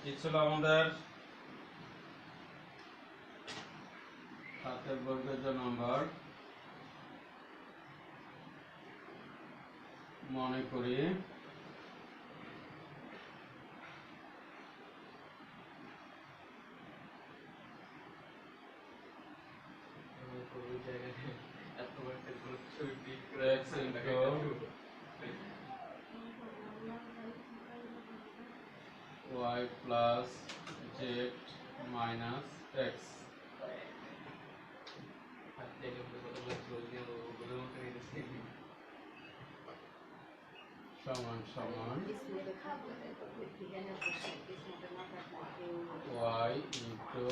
এই ছিল আমাদের হাতের বর্গের যে নাম্বার মনে করি x into y plus z minus x সমান সমান y into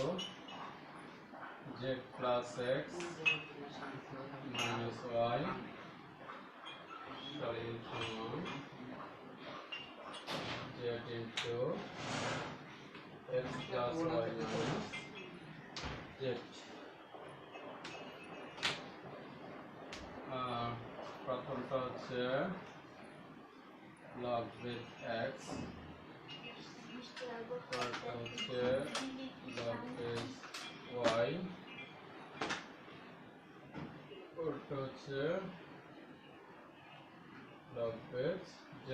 z plus x minus y সমান z into x plus y minus z প্রথমটা হচ্ছে log with x পরেরটা হচ্ছে log with y পরেরটা হচ্ছে log with z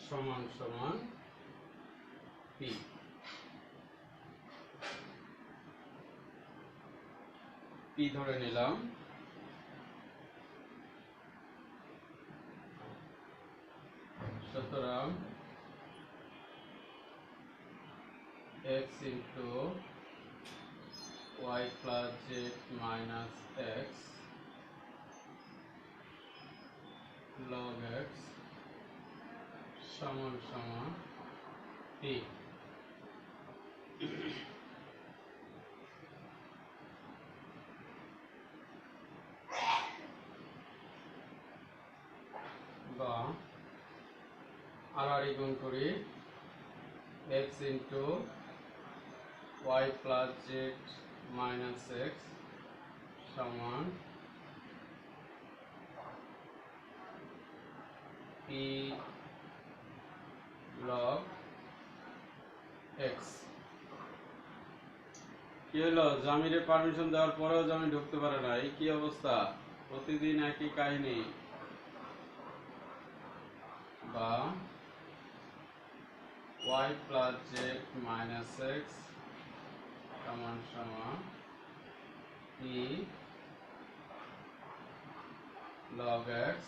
সমান সমান p ধরে নিলাম সুতরাং x into y plus z minus x log x সমান সমান p বা আর গুণ করি x into y plus z minus x সমান p log x কি হলো জামিরে পারমিশন দেওয়ার পরেও জামি ঢুকতে পারে না এই কি অবস্থা প্রতিদিন একই কাহিনী বা y plus z minus x সমান সমান p log x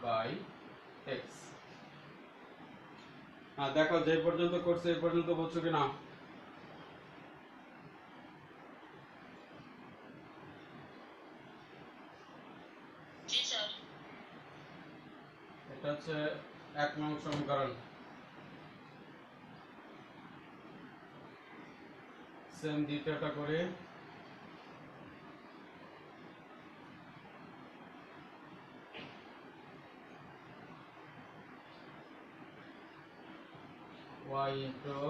by x দেখো যে পর্যন্ত করছে এই পর্যন্ত বুঝছো কিনা এটা হচ্ছে 1 নং সমীকরণ সেম দ্বিতীয়টা করে y into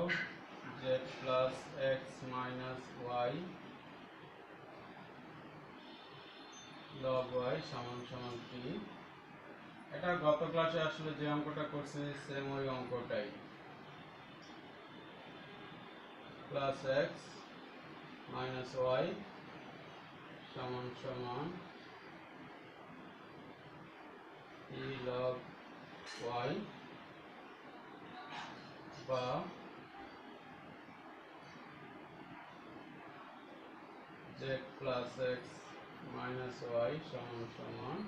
z plus x minus y log y সমান সমান p এটা গত ক্লাসে আসলে যে অঙ্কটা করছি সেম ওই অঙ্কটাই প্লাস x minus y সমান সমান p log y বা z plus x minus y সমান সমান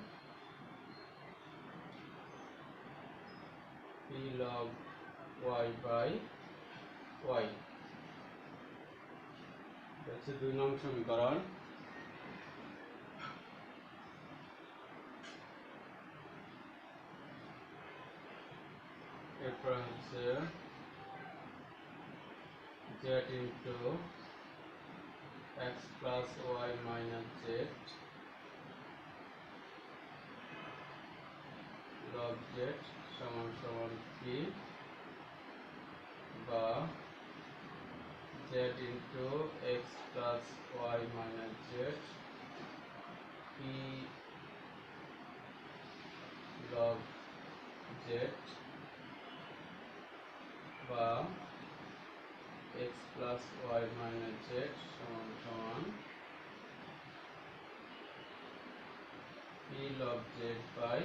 p log y by y হচ্ছে 2 নং সমীকরণ এরপর হচ্ছে z into x plus y minus z log z সমান সমান p বা z into x plus y minus z p log z বা x plus y minus z সমান সমান p log z by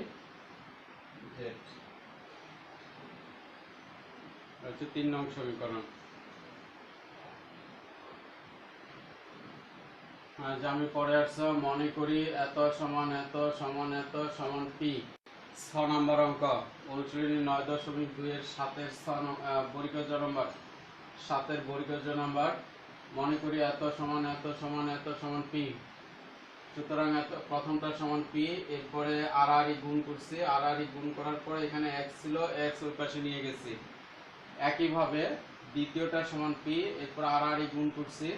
z. হচ্ছে 3 নং সমীকরণ। যে আমি পরে আসছে মনে করি এত সমান এত সমান এত সমান পি। 6 নম্বর অঙ্ক অনুশীলনী 9.2 এর 7 বর্গীয় নম্বর 7 বর্গীয় নাম্বার। মনে করি এত সমান এত সমান এত সমান পি। সুতরাং প্রথমটা সমান পি, এরপরে আর গুণ করছি, আর গুণ করার পরে এখানে এক্স ছিল, এক্স ওই পাশে নিয়ে গেছি। একইভাবে দ্বিতীয়টা সমান পি, এরপর আর গুণ করছি,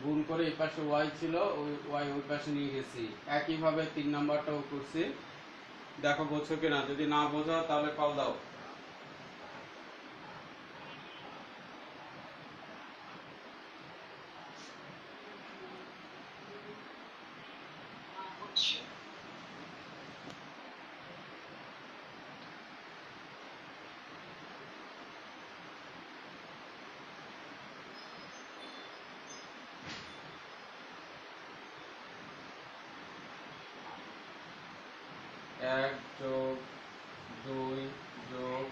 গুণ করে এই পাশে ওয়াই ছিল, ওই ওয়াই ওই পাশে নিয়ে গেছি। একইভাবে 3 নাম্বারটাও করছি। দেখো বোঝো কিনা, যদি না বোঝো তাহলে কল দাও। এক যোগ 2 যোগ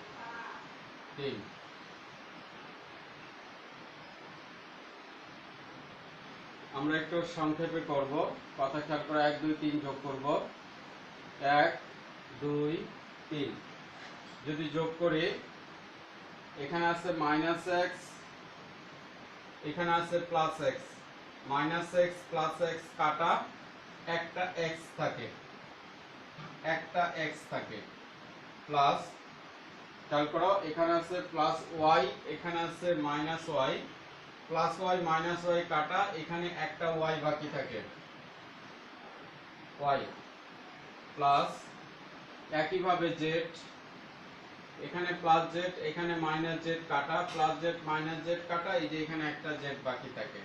3। আমরা একটু সংক্ষেপে করব, কথা খেয়াল করে 1 2 3 যোগ করব। 1 2 3 যদি যোগ করি, এখানে আছে মাইনাস এক্স, এখানে আছে plus x. Minus x plus x কাটা, একটা এক্স থাকে, একটা এক্স থাকে। প্লাস খেয়াল করো, এখানে আছে প্লাস ওয়াই, এখানে আছে minus y. Plus y minus y কাটা, এখানে একটা ওয়াই বাকি থাকে, ওয়াই। প্লাস একইভাবে জেড, এখানে প্লাস জেড, এখানে মাইনাস জেড কাটা, প্লাস জেড মাইনাস জেড কাটা, এই যে এখানে একটা জেড বাকি থাকে।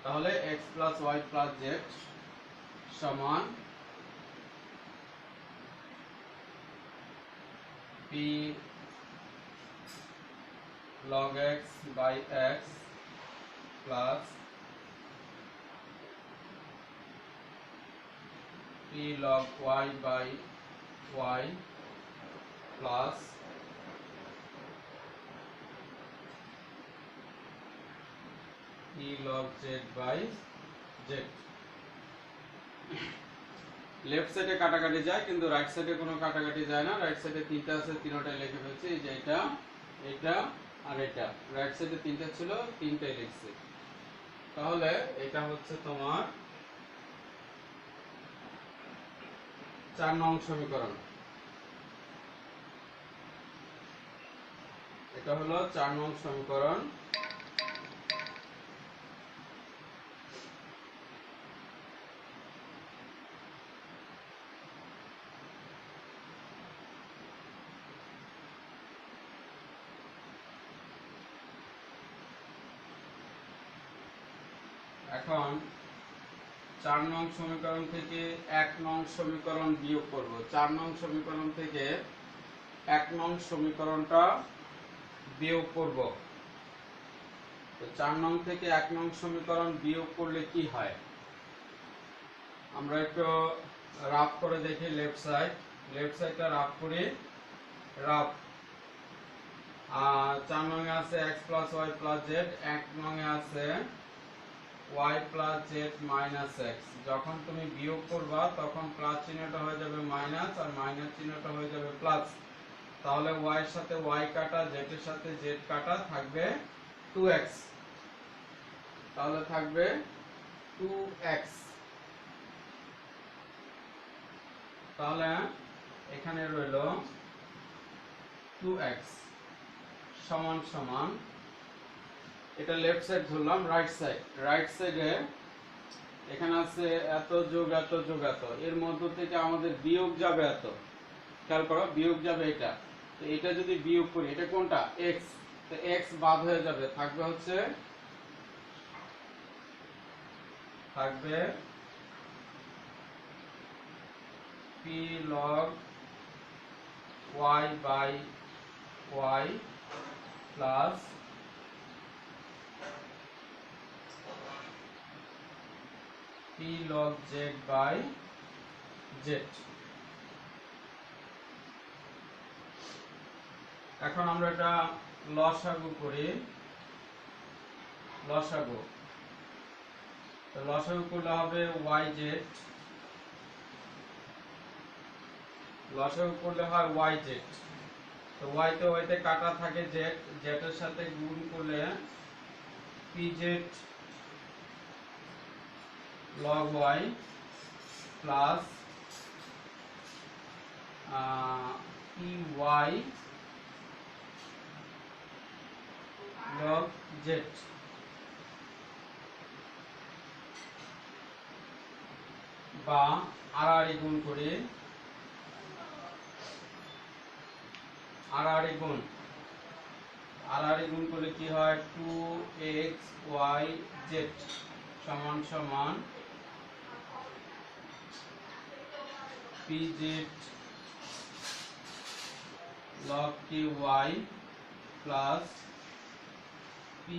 তাহলে x plus y plus z সমান p log x by x plus p log y by y plus p log z by z। Left সাইডে কাটাকাটি যায়, কিন্তু রাইট সাইডে কোনো কাটাকাটি যায় না। রাইট সাইডে 3টা আছে, 3টাই লিখে ফেলছি, এই যে এটা, এটা আর এটা। রাইট সাইডে 3টা ছিল, 3টাই লিখছি। তাহলে এটা হচ্ছে তোমার 4 নং সমীকরণ। এটা হলো 4 নং সমীকরণ। এখন 4 নং সমীকরণ থেকে 1 নং সমীকরণ বিয়োগ করব। 4 নং সমীকরণ থেকে 1 নং সমীকরণটা বিয়োগ করব। তো 4 নং থেকে 1 নং সমীকরণ বিয়োগ করলে কি হয়, আমরা একটু রাফ করে দেখি। লেফট সাইডটা রাফ করি। রাফ 4 নং এ আছে x plus y plus z, 1 নং এ আছে y plus z minus x. যখন তুমি বিয়োগ করবা তখন প্লাস চিহ্নটা হয়ে যাবে মাইনাস, আর মাইনাস চিহ্নটা হয়ে যাবে প্লাস। তাহলে y এর সাথে y কাটা, z এর সাথে z কাটা, থাকবে 2x। তাহলে থাকবে 2x। তাহলে এখানে রইল 2x সমান সমান, এটা লেফট সাইড ধরলাম। রাইট সাইডে এখানে আছে এত যোগ এত যোগ এত, এর মধ্য থেকে আমাদের বিয়োগ যাবে এত। খেয়াল করো, বিয়োগ যাবে এটা। তো এটা যদি বিয়োগ করি, এটা কোনটা, x, তো x বাদ হয়ে যাবে, থাকবে হচ্ছে p log y by y plus p log z by z. এখন আমরা এটা লসাগু করি। লসাগু করলে হবে ওয়াই জেড, লসাগু করলে হয় ওয়াই জেড। তো ওয়াইতে কাটা থাকে জেড, জেডের সাথে গুণ করলে p z log y plus p y log z. বা আড়াআড়ি গুণ করে আড়াআড়ি গুণ করলে কি হয় 2xyz সমান সমান pz log ky plus py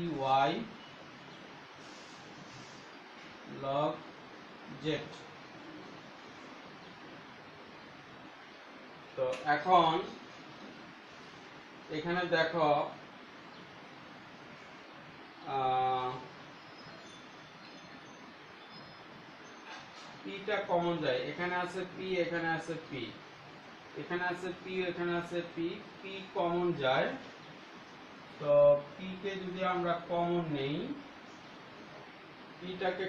log z। তো এখন এখানে দেখো পিটা কমন যায়, এখানে আছে পি, এখানে আছে পি, এখানে আছে পি, এখানে আছে পি, পি কমন যায়। তো পি কে যদি আমরা কমন নেই, পিটাকে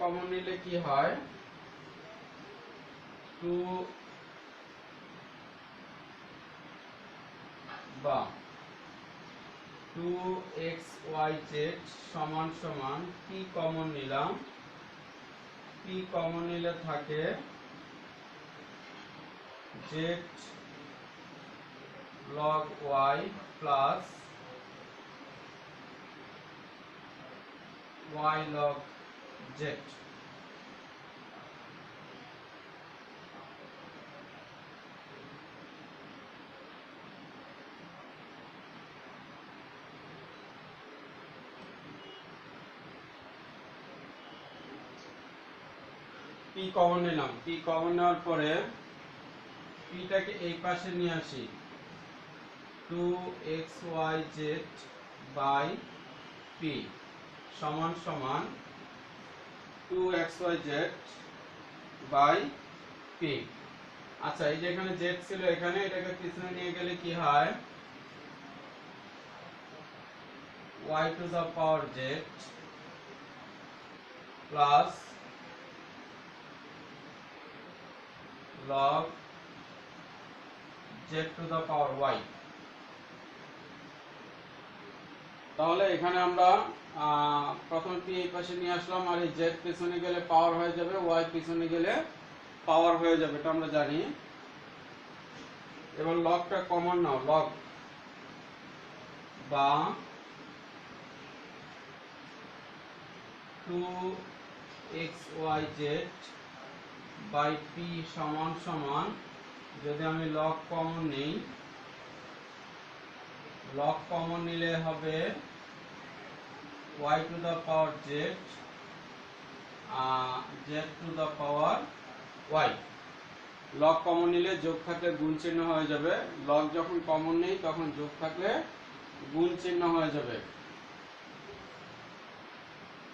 কমন নিলে কি হয় 2 বা 2xyz সমান সমান পি কমন নিলাম, পি কমন নিলে থাকে z log y plus y log z। P common নিলাম, পি কমন নেওয়ার পরে পিটাকে এই পাশে নিয়ে আসি, 2xyz বাই পি সমান সমান 2xyz বাই পি। আচ্ছা, এই যে এখানে z ছিল, এখানে এটাকে পিছনে নিয়ে গেলে কি হয় y to the power z plus log z to the power y। তাহলে এখানে আমরা প্রথম পি এই পাশে নিয়ে আসলাম, আর এই z পিছনে গেলে পাওয়ার হয়ে যাবে, y পিছনে গেলে পাওয়ার হয়ে যাবে, এটা আমরা জানি। এবার লগটা কমন নাও, লগ বা 2xyz বাই পি সমান সমান, যদি আমি লগ কমন নেই, লগ কমন নিলে হবে y to the power z z to the power y। Log common নিলে যোগ থাকলে গুণ চিহ্ন হয়ে যাবে, লগ যখন কমন নেই তখন যোগ থাকলে গুণ চিহ্ন হয়ে যাবে।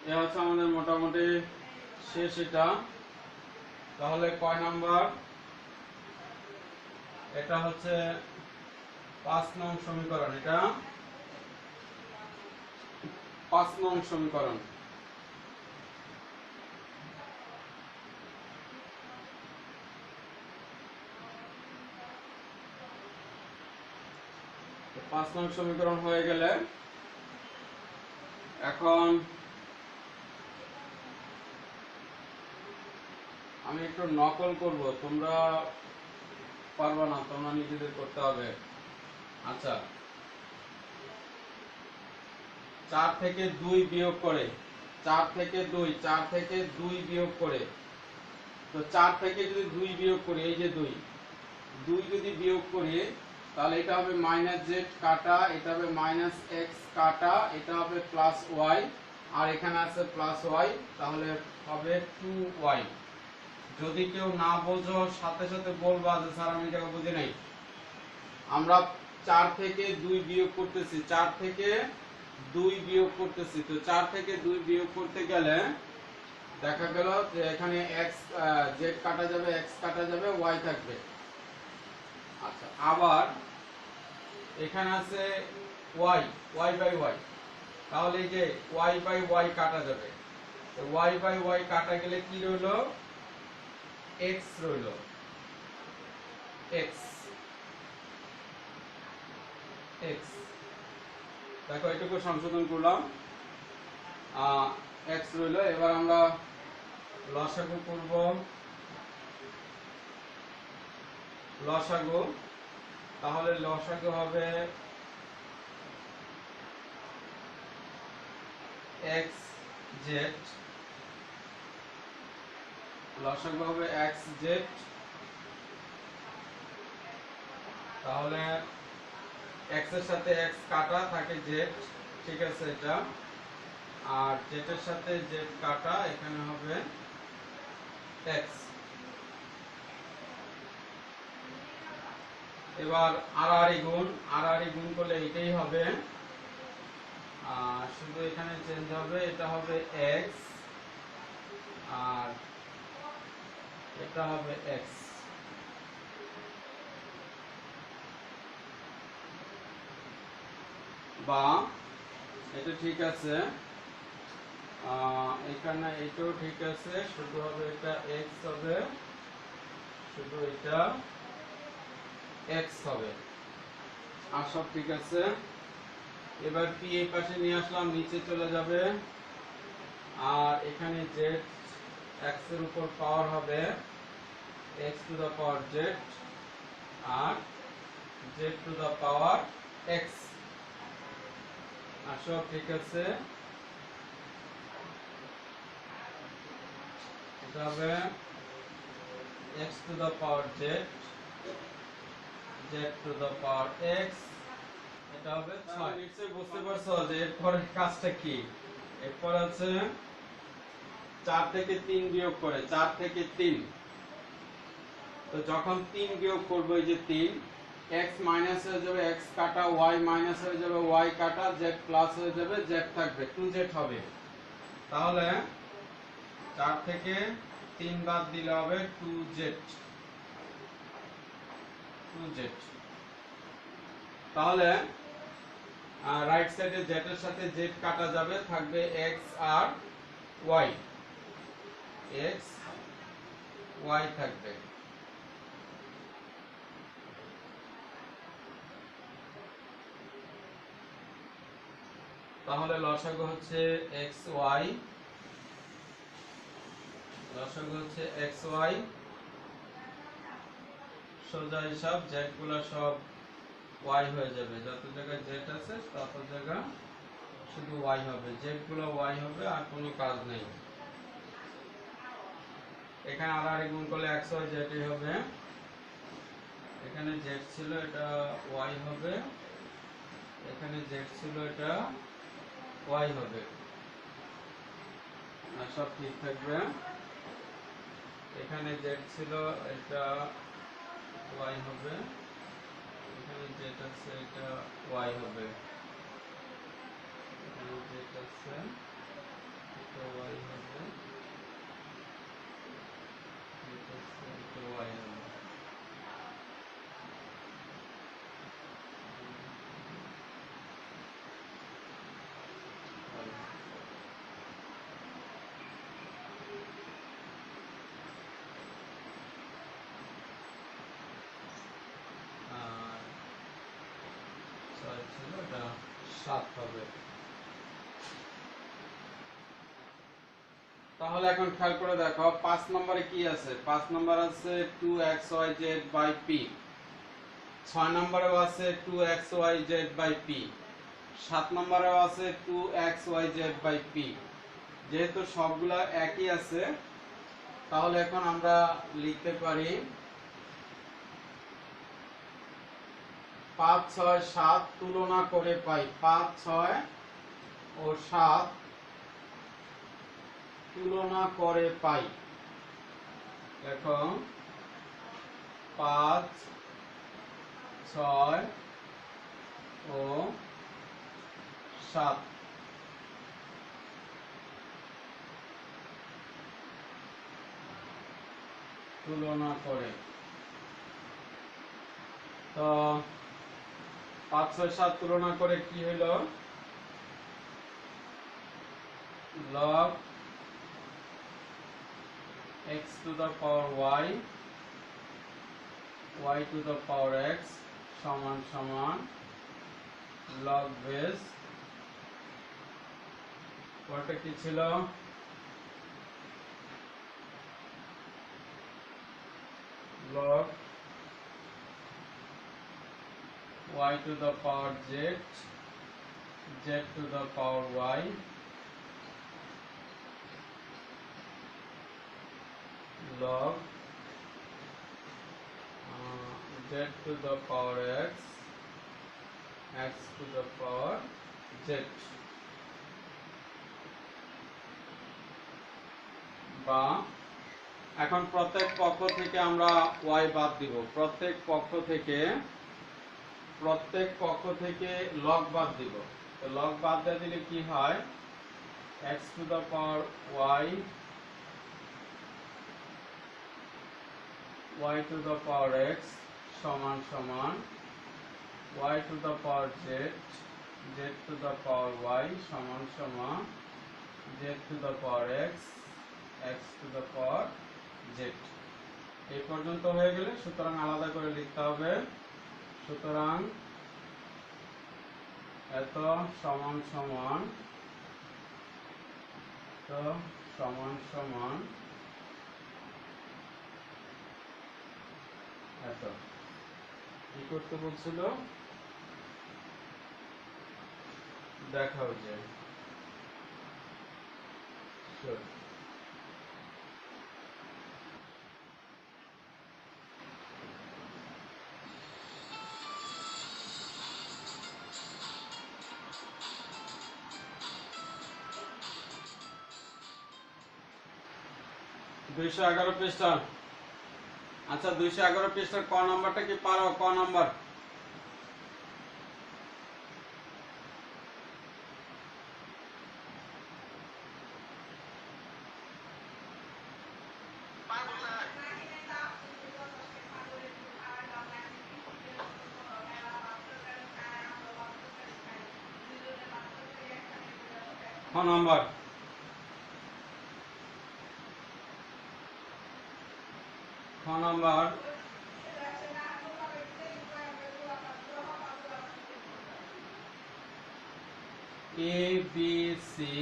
এ হচ্ছে আমাদের মোটামুটি শেষ এটা। তাহলে কয় নাম্বার? এটা হচ্ছে 5 নং সমীকরণ, এটা 5 নং সমীকরণ। তো 5 নং সমীকরণ হয়ে গেলে এখন আমি একটু নকল করব, তোমরা পারবে না, তোমরা নিজেদের করতে হবে। আচ্ছা, 4 থেকে 2 বিয়োগ করে, 4 থেকে 2 বিয়োগ করে, তো 4 থেকে যদি 2 বিয়োগ করি, এই যে 2 যদি বিয়োগ করি, তাহলে এটা হবে -z কাটা, এটা হবে -x কাটা, এটা হবে +y, আর এখানে আছে প্লাস ওয়াই, তাহলে হবে 2y। যদি কেউ না বোঝো সাথে সাথে বলবা যে স্যার আমি এটা বুঝি নাই। আমরা 4 থেকে 2 বিয়োগ করতেছি, 4 থেকে 2 বিয়োগ করতেছি। তো 4 থেকে 2 বিয়োগ করতে গেলে দেখা গেল যে এখানে x z কাটা যাবে, x কাটা যাবে, y থাকবে। আচ্ছা, আবার এখানে আছে y, y বাই y, তাহলে এই যে y বাই y কাটা যাবে। তো y বাই y কাটা গেলে কি রইলো? x রইলো, x x। দেখো এটুকু সংশোধন করলাম, x রইলো। এবার আমরা লসাগু করব। লসাগু, তাহলে লসাগু হবে x z, লসাগু হবে x z। তাহলে x এর সাথে x কাটা থাকে z, ঠিক আছে এটা। আর z এর সাথে z কাটা, এখানে হবে x। এবার আড়াআড়ি গুণ করলে এটাই হবে, শুধু এখানে চেঞ্জ হবে, এটা হবে x আর এটা হবে x। বা এটা ঠিক আছে, এখানে এটাও ঠিক আছে, শুধু হবে এটা x হবে, শুধু এটা x হবে। আর সব ঠিক আছে। এবার p এই পাশে নিয়ে আসলাম, নিচে চলে যাবে। আর এখানে z x এর উপর পাওয়ার হবে x to the power z আর z to the power x। আর সব ঠিক আছে। এটা হবে x to the power z, z to the power x। এটা হবে 6। নিশ্চয়ই বুঝতে পারছো যে এরপরের কাজটা কি। এরপর আছে 4 থেকে 3 বিয়োগ করে, 4 থেকে 3। তো যখন 3 বিয়োগ করব, এই যে 3, x মাইনাস হয়ে যাবে, x কাটা, y মাইনাস হয়ে যাবে, y কাটা, z প্লাস হয়ে যাবে, z থাকবে, 2z হবে। তাহলে 4 থেকে 3 বাদ দিলে হবে 2z, 2z। তাহলে রাইট সাইডে z এর সাথে z কাটা যাবে, থাকবে x আর y, x y থাকবে। তাহলে লসাগু হচ্ছে xy, লসাগু হচ্ছে xy। সোজা হিসাব, z গুলা সব y হয়ে যাবে, যত জায়গায় z আছে তত জায়গা শুধু y হবে, z গুলো y হবে, আর কোনো কাজ নেই। এখানে আড়াআড়ি গুণ করলে xy z হবে। এখানে z ছিল, এটা y হবে। এখানে z ছিল, এটা y হবে। আর সব ঠিক থাকবে। এখানে z ছিল, এটা y হবে। এখানে z আছে, এটা y হবে। এখানে z আছে, এটা y হবে। এটা আছে, এটা y হবে। আর 6 ছিল, এটা 7 হবে। তাহলে এখন খেয়াল করে দেখো 5 নম্বরে কি আছে। 5 নম্বর আছে 2xyz বাই p। 6 নম্বরেও আছে 2xyz বাই p। 7 নম্বরেও আছে 2xyz বাই p। যেহেতু সবগুলা একই আছে, তাহলে এখন আমরা লিখতে পারি 5, 6, 7 তুলনা করে পাই 5, 6 ও 7 তুলনা করে পাই। দেখো 5, 6 ও 7 তুলনা করে। তো 5, 6, 7 তুলনা করে কি হলো? log x to the power y, y to the power x সমান সমান log base, ওটা কি ছিল? log y to the power z, z to the power y, log z to the power x, x to the power z, বা এখন প্রত্যেক পক্ষ থেকে আমরা y বাদ দিব। প্রত্যেক পক্ষ থেকে log বাদ দিব। তো log বাদ দিলে কি হয়? x to the power y, y to the power x সমান সমান y to the power z, z to the power y সমান সমান z to the power x, x to the power z। এই পর্যন্ত হয়ে গেলে সুতরাং আলাদা করে লিখতে হবে। সুতরাং এত সমান সমান এত। কি করতে বলছিল? দেখাও যে 211 পৃষ্ঠা। আচ্ছা 211 পৃষ্ঠার ক নাম্বারটা কি পারো? ক নাম্বার? খ নাম্বার? খ নাম্বার এ বি সি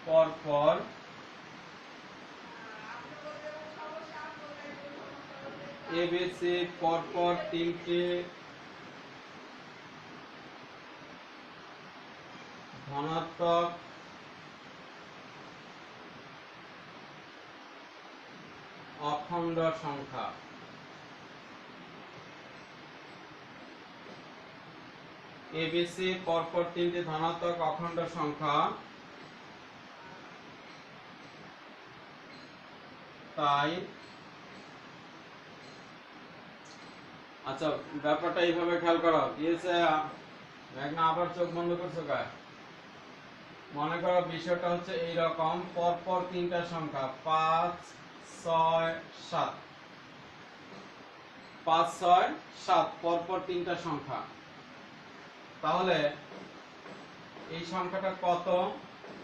পরপর এবিসি পরপর তিনটি ধনাত্মক অখণ্ড সংখ্যা। এবিসি পরপর তিনটি ধনাত্মক অখণ্ড সংখ্যা, তাই আচ্ছা ব্যাপারটা এইভাবে খেয়াল করো। দিয়েছে মেঘনা, আবার চোখ বন্ধ করছো গায়ে। মনে করো বিষয়টা হচ্ছে এইরকম, পরপর তিনটা সংখ্যা 5, 6, 7, 5, 6, 7 পরপর তিনটা সংখ্যা। তাহলে এই সংখ্যাটা কত?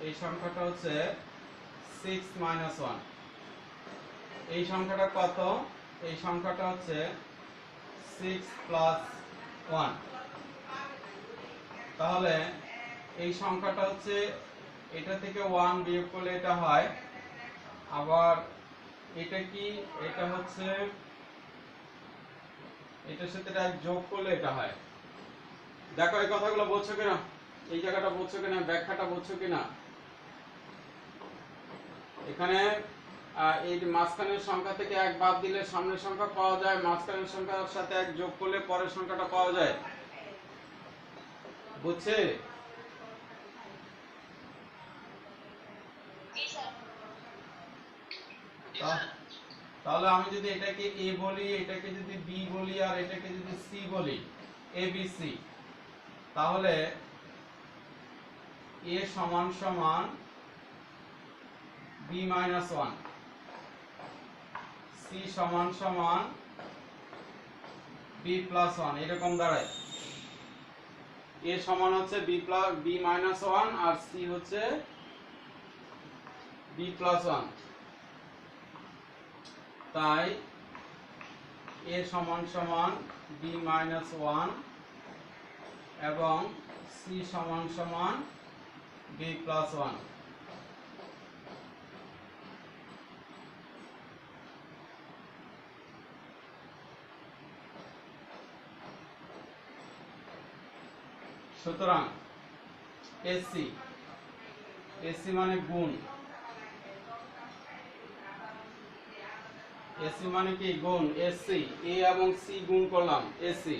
এই সংখ্যাটা হচ্ছে 6 - 1। এই সংখ্যাটা কত? এই সংখ্যাটা হচ্ছে 6 + 1। তাহলে এই সংখ্যাটা হচ্ছে, এটা থেকে 1 বিয়োগ করলে এটা হয়, আবার এটা কি, এটা হচ্ছে এটার সাথে এটা যোগ করলে এটা হয়। দেখো এই কথাগুলো বুঝছো কিনা? এই জায়গাটা বুঝছো কিনা? ব্যাখ্যাটা বুঝছো কিনা? এখানে এই মাঝখানের সংখ্যা থেকে 1 বাদ দিলে সামনের সংখ্যা পাওয়া যায়, মাঝখানের সংখ্যার সাথে 1 যোগ করলে পরের সংখ্যাটা পাওয়া যায়। বুঝছে? তাহলে আমি যদি এটাকে এ বলি, এটাকে যদি বি বলি, আর এটাকে যদি সি বলি, এ বি সি, তাহলে এ সমান সমান বি মাইনাস ওয়ান, সি সমান সমান বি প্লাস ওয়ান, এরকম দাঁড়ায়। এ সমান হচ্ছে বি মাইনাস ওয়ান আর সি হচ্ছে বি প্লাস ওয়ান। তাই এ সমান সমান বি মাইনাস ওয়ান এবং সি সমান সমান বি প্লাস ওয়ান। সুতরাং এসি, এসি মানে গুণ, এসি মানে কি গুণ, এসি এ এবং সি গুণ করলাম, এসি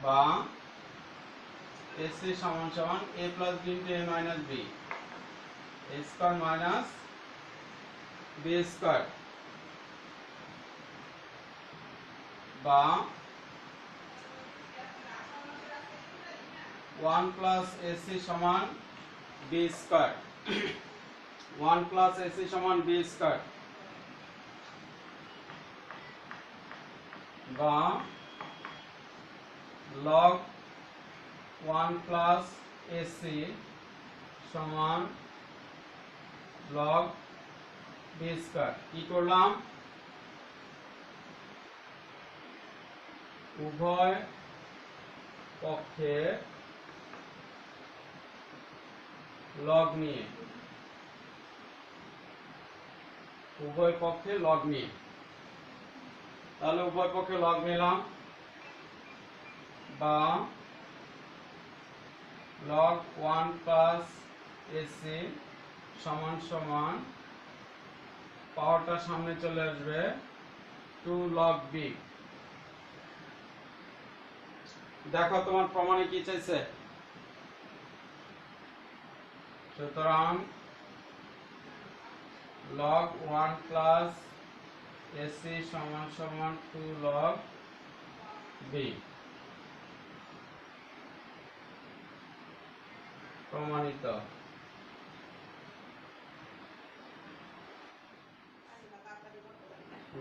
বা এসি সমান সমান এ প্লাস বি ইন্টু এ মাইনাস বি, এ স্কয়ার মাইনাস বি স্কয়ার, বা 1 প্লাস এসি সমান বি স্কয়ার, 1 প্লাস এসি সমান বি স্কয়ার, বা log 1 প্লাস এসি সমান log বি স্কয়ার। কি করলাম? উভয় পক্ষে লগ নিয়ে, উভয় পক্ষে লগ নিয়ে, তাহলে উভয় পক্ষে লগ নিলাম, বা log 1 প্লাস এসি সমান সমান পাওয়ারটা সামনে চলে আসবে 2 log b। দেখো তোমার প্রমাণে কি চাইছে। সুতরাং log 1 প্লাস এসি সমান সমান 2 log b, প্রমাণিত।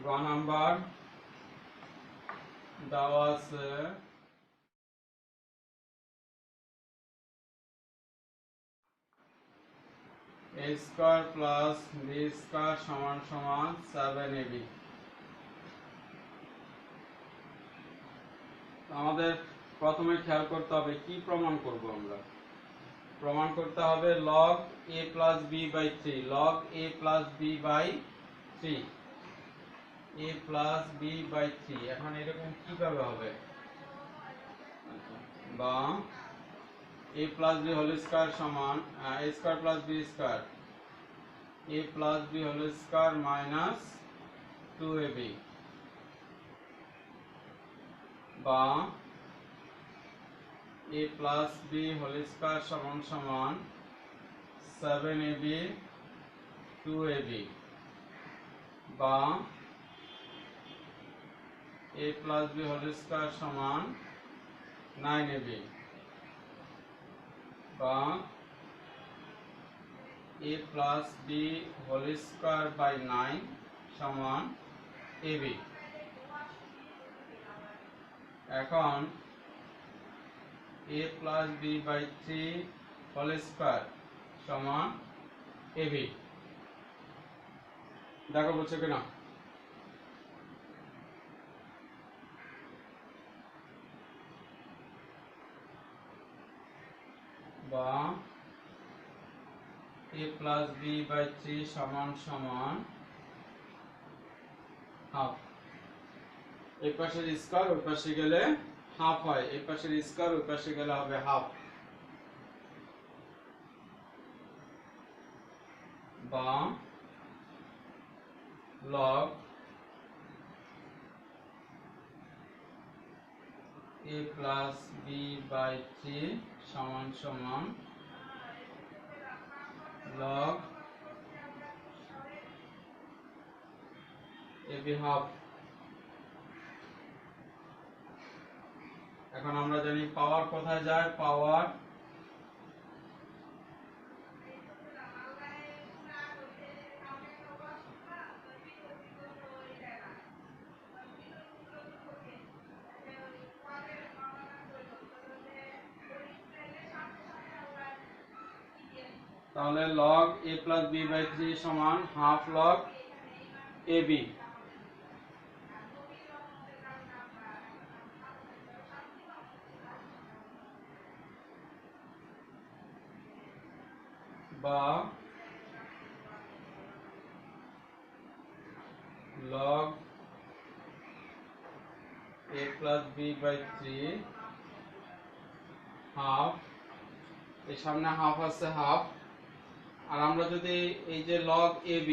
গ নাম্বার দেওয়া আছে a square plus b square সমান সমান 7ab। আমাদের প্রথমে খেয়াল করতে হবে কি প্রমাণ করব আমরা। প্রমাণ করতে হবে log a plus b by 3, log a plus b by 3, a plus b by 3। এখন এরকম কিভাবে হবে? বা a plus b whole square সমান a square plus b square, a plus b whole square minus 2ab, বা a plus b whole square সমান সমান 7ab 2ab, বা a plus b whole square সমান 9ab, বা a plus b whole square by 9 সমান ab। এখন a plus b by 3 whole square সমান ab। দেখো বুঝছো কিনা। বা a প্লাস b বাই 3 সমান সমান হাফ। এই পাশের স্কয়ার ওই পাশে গেলে হাফ হয়, এই পাশের স্কয়ার ওই পাশে গেলে হবে হাফ। বা log a plus b by 3 সমান সমান লগ ab হাফ। এখন আমরা জানি পাওয়ার কোথায় যায়, পাওয়ার তাহলে log a plus b by 3 সমান হাফ log ab বা log a plus b by 3 half, এই সামনে হাফ আছে হাফ, আর আমরা যদি এই যে log ab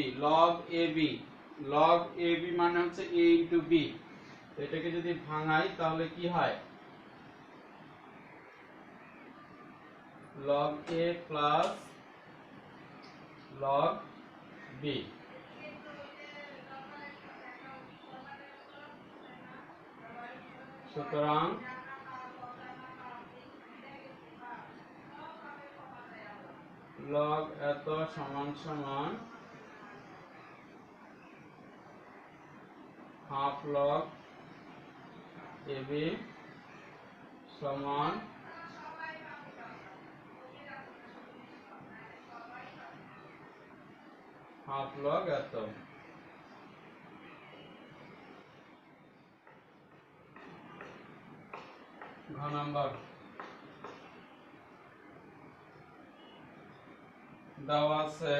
মানে হচ্ছে a into b, এটাকে যদি ভাঙাই তাহলে কি হয়, log a plus log b। সুতরাং log এত সমান সমান হাফ log ab সমান হাফ log এত। ঘ নাম্বার দেওয়া আছে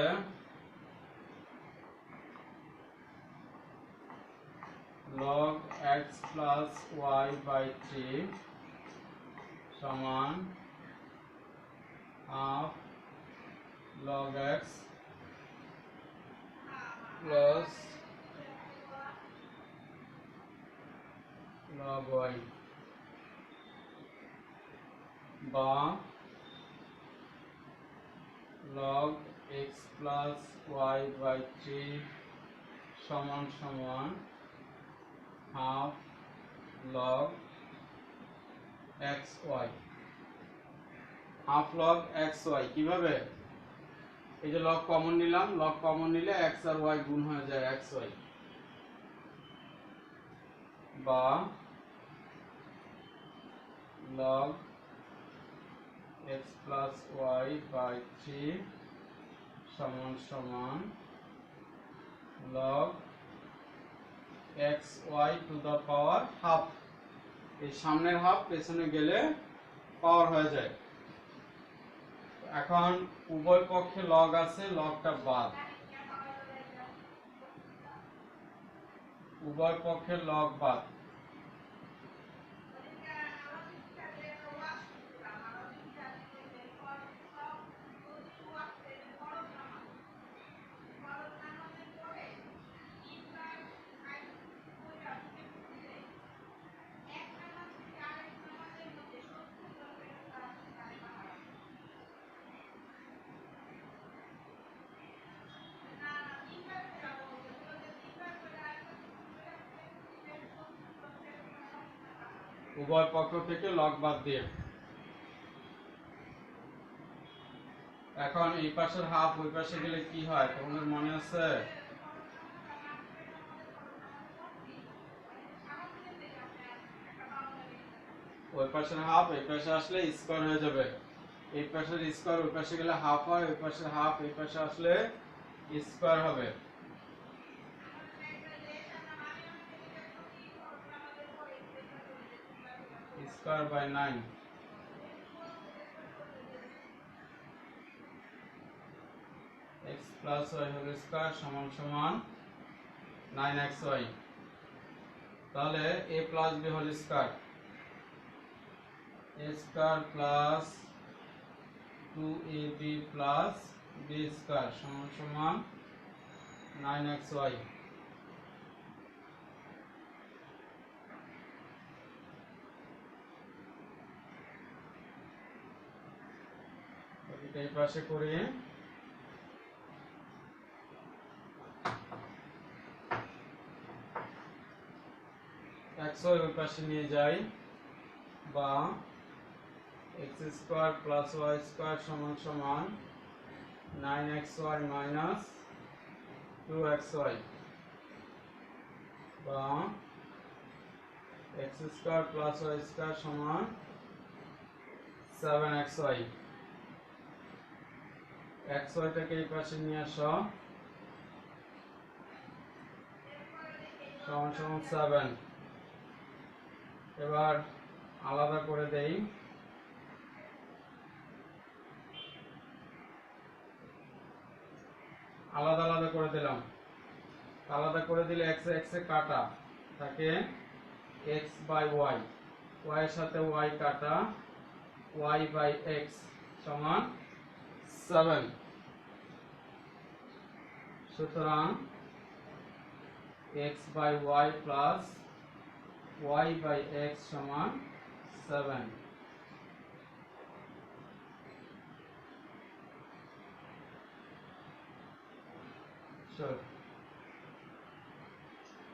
log x plus y by 3 সমান half log x plus log y বা log x plus y by 3 সমান সমান half log xy। Half log xy কিভাবে, এই যে log কমন নিলাম, log কমন নিলে x আর y গুণ হয়ে যায় xy, বা log x plus y by 3 সমান সমান log xy to the power half, এই সামনের হাফ পেছনে গেলে পাওয়ার হয়ে যায়। এখন উভয় পক্ষে log আছে, লগটা বাদ, উভয় পক্ষের log বাদ, উভয় পক্ষ থেকে log বাদ দিয়ে। এখন এই পাশের হাফ ওই পাশে গেলে কি হয় তোমাদের মনে আছে, ওই পাশের হাফ এই পাশে আসলে স্কয়ার হয়ে যাবে, এই পাশের স্কয়ার ওই পাশে গেলে হাফ হয়, ওই পাশের হাফ এই পাশে আসলে স্কয়ার হবে। Square by 9 x plus y whole square সমান সমান 9xy। তাহলে a plus b whole square, a square plus 2ab plus b square সমান সমান 9xy। এই পাশে করি ওই পাশে নিয়ে যাই, বা x square plus y square সমান সমান 9xy মাইনাস 2xy, বা x square plus y square সমান 7xy। xyটাকে এই পাশে নিয়ে আসো, সমান সমান 7। এবার আলাদা করে দেই, আলাদা আলাদা করে দিলাম। আলাদা করে দিলে x এ কাটা থাকে x বাই y, y এর সাথে y কাটা y বাই x সমান 7। সুতরাং x by y plus y by x সমান 7।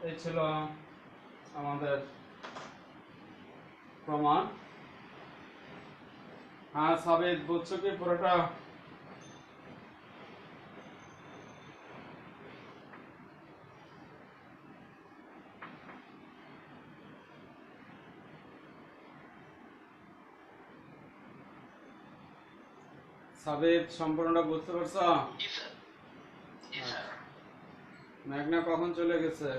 এই ছিল আমাদের প্রমাণ। হ্যাঁ সাবিত, বুঝছো কি পুরোটা? সাবিত, সম্পূর্ণটা বুঝতে পারছো? মেঘনা কখন চলে গেছে?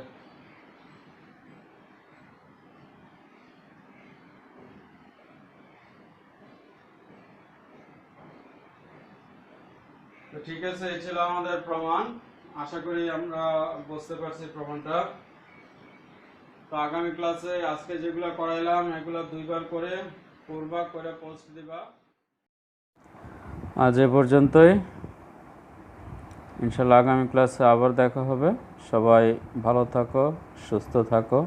তো ঠিক আছে, এই ছিল আমাদের প্রমাণ। আশা করি আমরা বুঝতে পারছি প্রমাণটা। তো আগামী ক্লাসে আজকে যেগুলো করাইলাম এগুলো 2 বার করে পূর্বা করে পোস্ট দিবা। আজ এ পর্যন্তই, ইনশাল্লাহ আগামী ক্লাসে আবার দেখা হবে। সবাই ভালো থাকো, সুস্থ থাকো,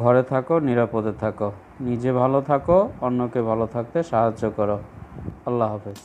ঘরে থাকো, নিরাপদে থাকো, নিজে ভালো থাকো, অন্যকে ভালো থাকতে সাহায্য করো। আল্লাহ হাফেজ।